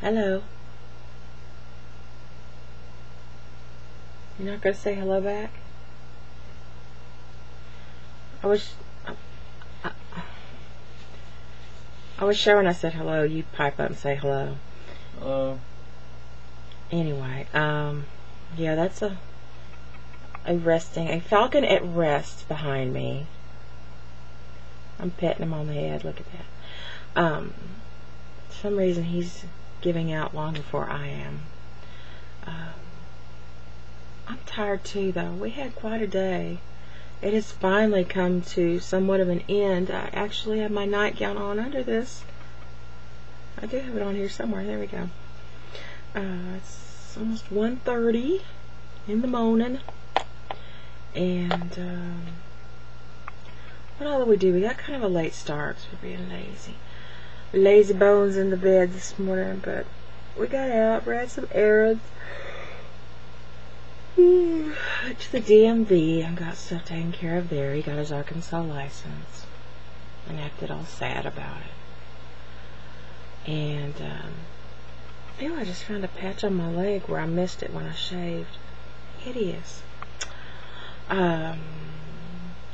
Hello. You're not going to say hello back? I was sure when I said hello, you'd pipe up and say hello. Hello. Anyway, yeah, that's a falcon at rest behind me. I'm petting him on the head. Look at that. For some reason he's giving out long before I am. I'm tired too, though. We had quite a day. It has finally come to somewhat of an end. I actually have my nightgown on under this. I do have it on here somewhere. There we go. It's almost 1:30 in the morning. And what all did we do? We got kind of a late start for being lazy. Lazy bones in the bed this morning, but we got out, ran some errands. To the DMV and got stuff taken care of there. He got his Arkansas license and acted all sad about it. And I just found a patch on my leg where I missed it when I shaved. Hideous. What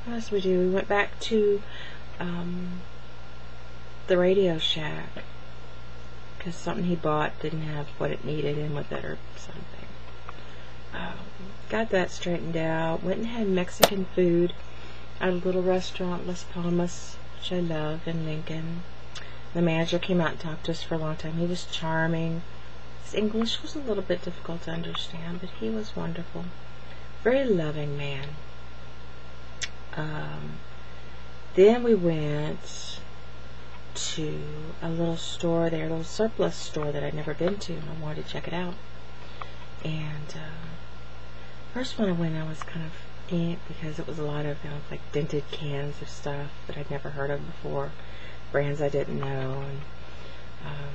else did we do? We went back to the Radio Shack because something he bought didn't have what it needed in with it or something. Got that straightened out. Went and had Mexican food at a little restaurant, Las Palmas, which I love, in Lincoln. The manager came out and talked to us for a long time. He was charming. His English was a little bit difficult to understand, but he was wonderful. Very loving man. Then we went to a little store there, a little surplus store that I'd never been to, and I wanted to check it out. And first when I went, I was kind of because it was a lot of like dented cans of stuff that I'd never heard of before, brands I didn't know, and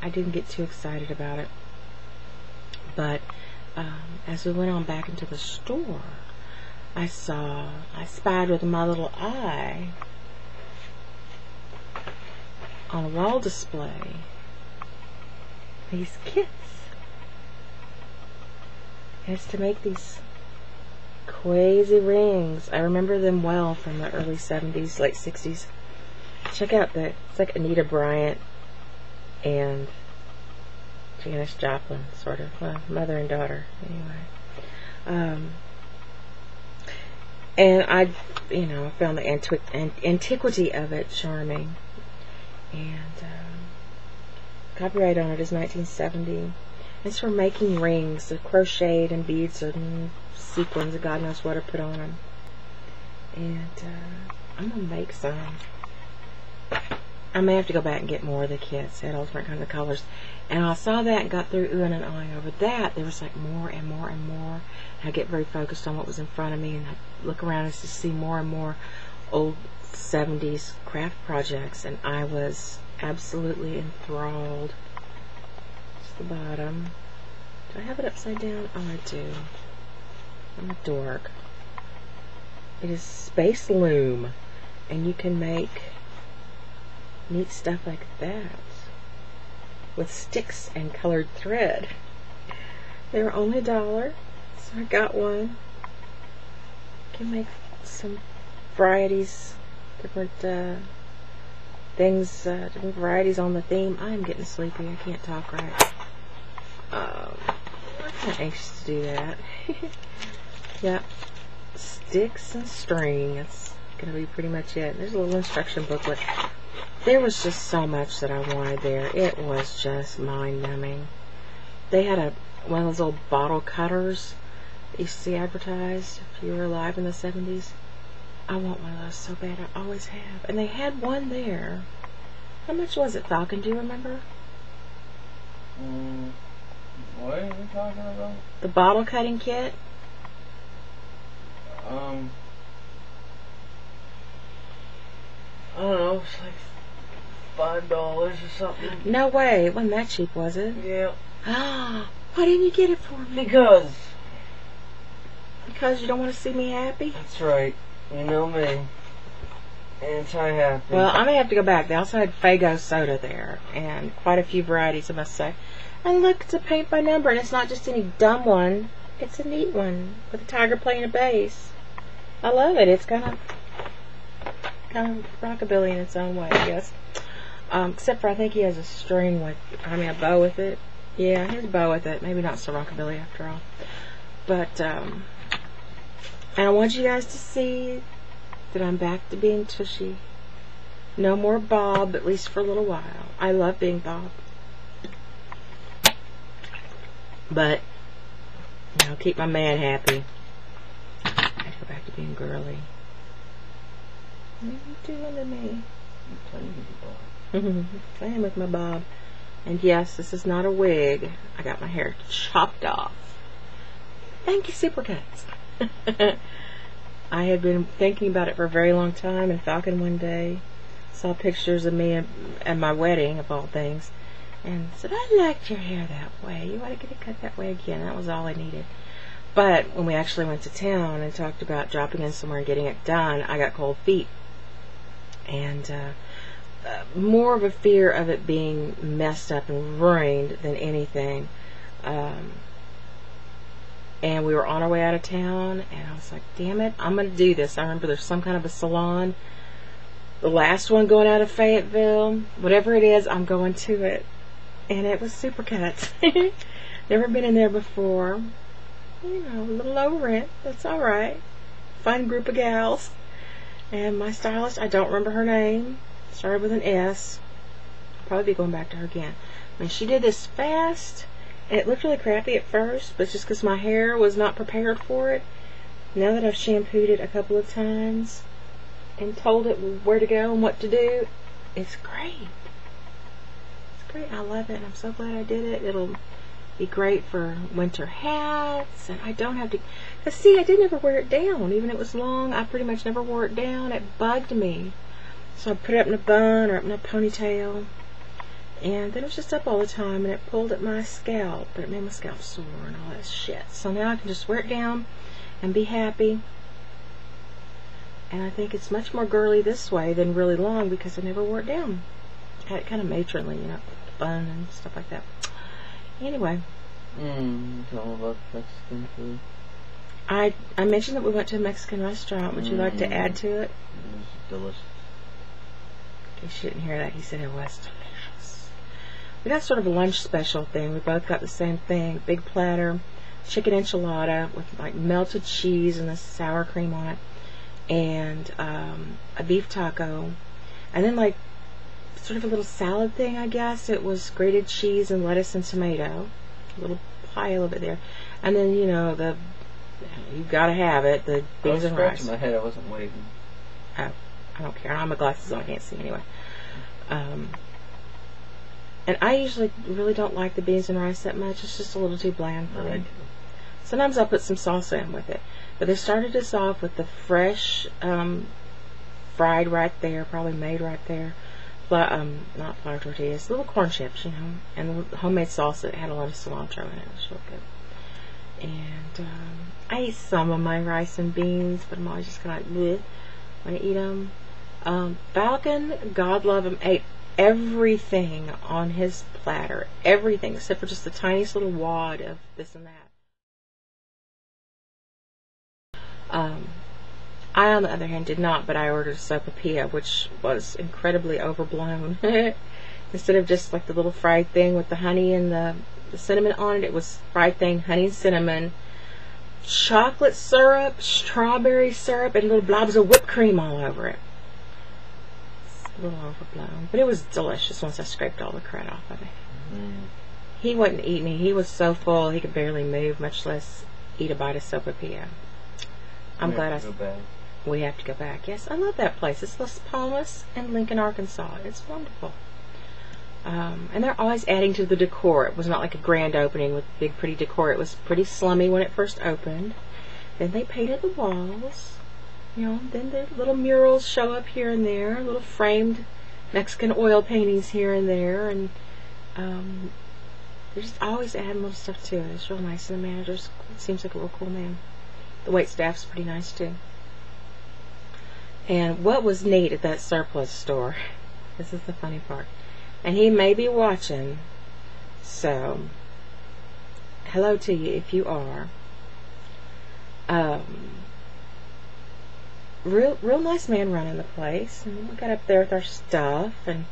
I didn't get too excited about it. But as we went on back into the store, I spied with my little eye on a wall display these kits. And it's to make these crazy rings. I remember them well from the early 70s, late 60s. Check out it's like Anita Bryant and Janis Joplin, sort of. Well, mother and daughter, anyway. And I found the antiquity of it charming. And copyright on it is 1970. It's for making rings, the crocheted and beads and sequins, and God knows what I put on them. And I'm going to make some. I may have to go back and get more of the kits. They had all different kinds of colors. And I saw that and got through oohing and ahhing over that. There was like more and more and more. And I get very focused on what was in front of me, and I look around and just see more and more old 70s craft projects. And I was absolutely enthralled. The bottom. Do I have it upside down? Oh, I do. I'm a dork. It is Space Loom, and you can make neat stuff like that with sticks and colored thread. They were only $1, so I got one. You can make some varieties, different things, different varieties on the theme. I'm getting sleepy. I can't talk right. I'm kind of anxious to do that. Yeah, sticks and string. That's going to be pretty much it. There's a little instruction booklet. There was just so much that I wanted there. It was just mind-numbing. They had one of those old bottle cutters that you see advertised if you were alive in the 70s. I want one of those so bad. I always have. And they had one there. How much was it, Falcon? Do you remember? What are you talking about? The bottle cutting kit? I don't know, it's like $5 or something. No way, it wasn't that cheap, was it? Yeah. Ah, why didn't you get it for me? Because you don't want to see me happy? That's right. You know me. Anti-happy. Well, I may have to go back. They also had Faygo soda there, and quite a few varieties, I must say. And look, it's a paint by number, and it's not just any dumb one. It's a neat one with a tiger playing a bass. I love it. It's kind of rockabilly in its own way, I guess. Except for I think he has a string with, a bow with it. Yeah, he has a bow with it. Maybe not so rockabilly after all. But, and I want you guys to see that I'm back to being Tushy. No more Bob, at least for a little while. I love being Bob. But, keep my man happy. I have to go back to being girly. What are you doing to me? I'm playing with you, Bob. Playing with my Bob. And yes, this is not a wig. I got my hair chopped off. Thank you, Supercuts. I had been thinking about it for a very long time, and Falcon one day saw pictures of me at my wedding, of all things, and said, I liked your hair that way. You ought to get it cut that way again. That was all I needed. But when we actually went to town and talked about dropping in somewhere and getting it done, I got cold feet. And more of a fear of it being messed up and ruined than anything. And we were on our way out of town, and I was like, damn it, I'm going to do this. I remember there's some kind of a salon, the last one going out of Fayetteville, whatever it is, I'm going to it. And it was Supercuts. Never been in there before. A little low rent, that's alright. Fun group of gals. And my stylist, I don't remember her name, started with an S. I'll probably be going back to her again. She did this fast. And it looked really crappy at first, but it's just because my hair was not prepared for it. Now that I've shampooed it a couple of times and told it where to go and what to do, it's great. It's great. I love it. I'm so glad I did it. It'll be great for winter hats, and I don't have to... Because, see, I didn't ever wear it down. Even if it was long, I pretty much never wore it down. It bugged me. So I put it up in a bun or up in a ponytail. And then it was just up all the time, and it pulled at my scalp, but it made my scalp sore and all that shit. So now I can just wear it down and be happy. And I think it's much more girly this way than really long because I never wore it down. I had it kind of matronly, the bun and stuff like that. Anyway. Tell them about Mexican food. I mentioned that we went to a Mexican restaurant. Would you like to add to it? It was delicious. In case you didn't hear that, he said it was delicious. We got sort of a lunch special thing. We both got the same thing. Big platter, chicken enchilada with like melted cheese and the sour cream on it. And a beef taco. And then like sort of a little salad thing, I guess. It was grated cheese and lettuce and tomato. A little pile of it there. And then, you've got to have it, the beans and rice. I was scratching my head. I wasn't waving. Oh, I don't care. I have my glasses on. I can't see anyway. And I usually really don't like the beans and rice that much. It's just a little too bland for me. Sometimes I'll put some salsa in with it. But they started us off with the fresh, fried right there, probably made right there. Not flour tortillas, little corn chips, and the homemade salsa that had a lot of cilantro in it. It was real good. And I eat some of my rice and beans, but I'm always just kind of like, bleh, when I eat them. Falcon, God love him, ate everything on his platter, everything except for just the tiniest little wad of this and that. I, on the other hand, did not, but I ordered sopapilla, which was incredibly overblown. Instead of just like the little fried thing with the honey and the cinnamon on it, it was fried thing, honey and cinnamon, chocolate syrup, strawberry syrup, and little blobs of whipped cream all over it. A little overblown, but it was delicious once I scraped all the crud off of it. He wouldn't eat me. He was so full he could barely move, much less eat a bite of sopapilla. I'm glad we have to go back. Yes, I love that place. It's Las Palmas in Lincoln, Arkansas. It's wonderful. And they're always adding to the decor. It was not like a grand opening with big pretty decor. It was pretty slummy when it first opened. Then they painted the walls. Then the little murals show up here and there, little framed Mexican oil paintings here and there, and they're just always adding little stuff to it. It's real nice, and the manager seems like a real cool man. The wait staff's pretty nice too. And what was neat at that surplus store, this is the funny part, and he may be watching, so hello to you if you are. Real nice man running the place, and we got up there with our stuff, and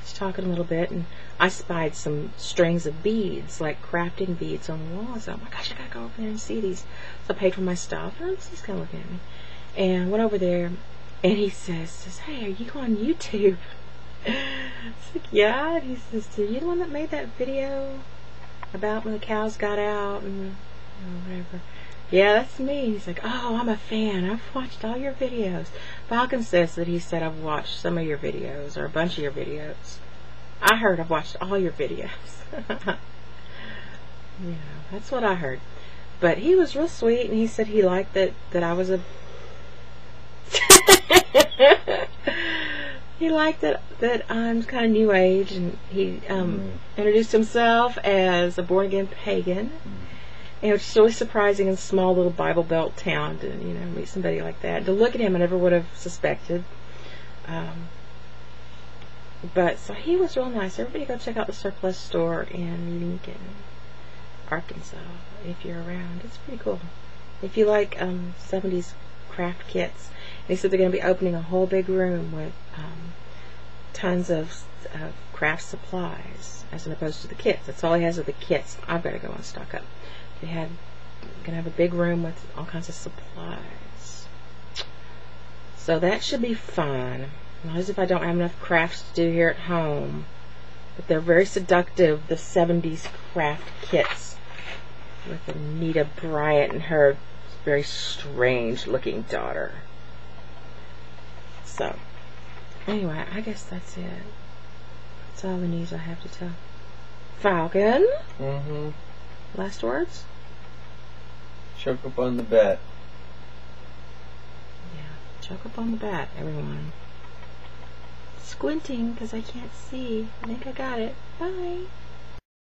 just talking a little bit, and I spied some strings of beads, like crafting beads on the wall. So, oh my gosh, I gotta go over there and see these. So I paid for my stuff, and he's kind of looking at me, and went over there, and he says, "Hey, are you on YouTube?" It's like, yeah. And he says, "Are you the one that made that video about when the cows got out and whatever?" Yeah, that's me. He's like, "Oh, I'm a fan. I've watched all your videos." Falcon says that he said, "I've watched some of your videos, or a bunch of your videos." I heard I've watched all your videos. That's what I heard. But he was real sweet, and he said he liked that I was a... he liked that I'm kind of new age, and he introduced himself as a born-again pagan. And it was really surprising in a small little Bible Belt town to, meet somebody like that. To look at him, I never would have suspected. But, so he was real nice. Everybody go check out the surplus store in Lincoln, Arkansas, if you're around. It's pretty cool. If you like 70s craft kits. And he said they're going to be opening a whole big room with tons of craft supplies, as opposed to the kits. That's all he has are the kits. I've got to go and stock up. They're going to have a big room with all kinds of supplies. So that should be fun. Not as if I don't have enough crafts to do here at home. But they're very seductive, the 70s craft kits. With Anita Bryant and her very strange looking daughter. So, anyway, I guess that's it. That's all the news I have to tell. Falcon? Mm-hmm. Last words? Choke up on the bat. Yeah, choke up on the bat, everyone. Squinting because I can't see. I think I got it. Bye.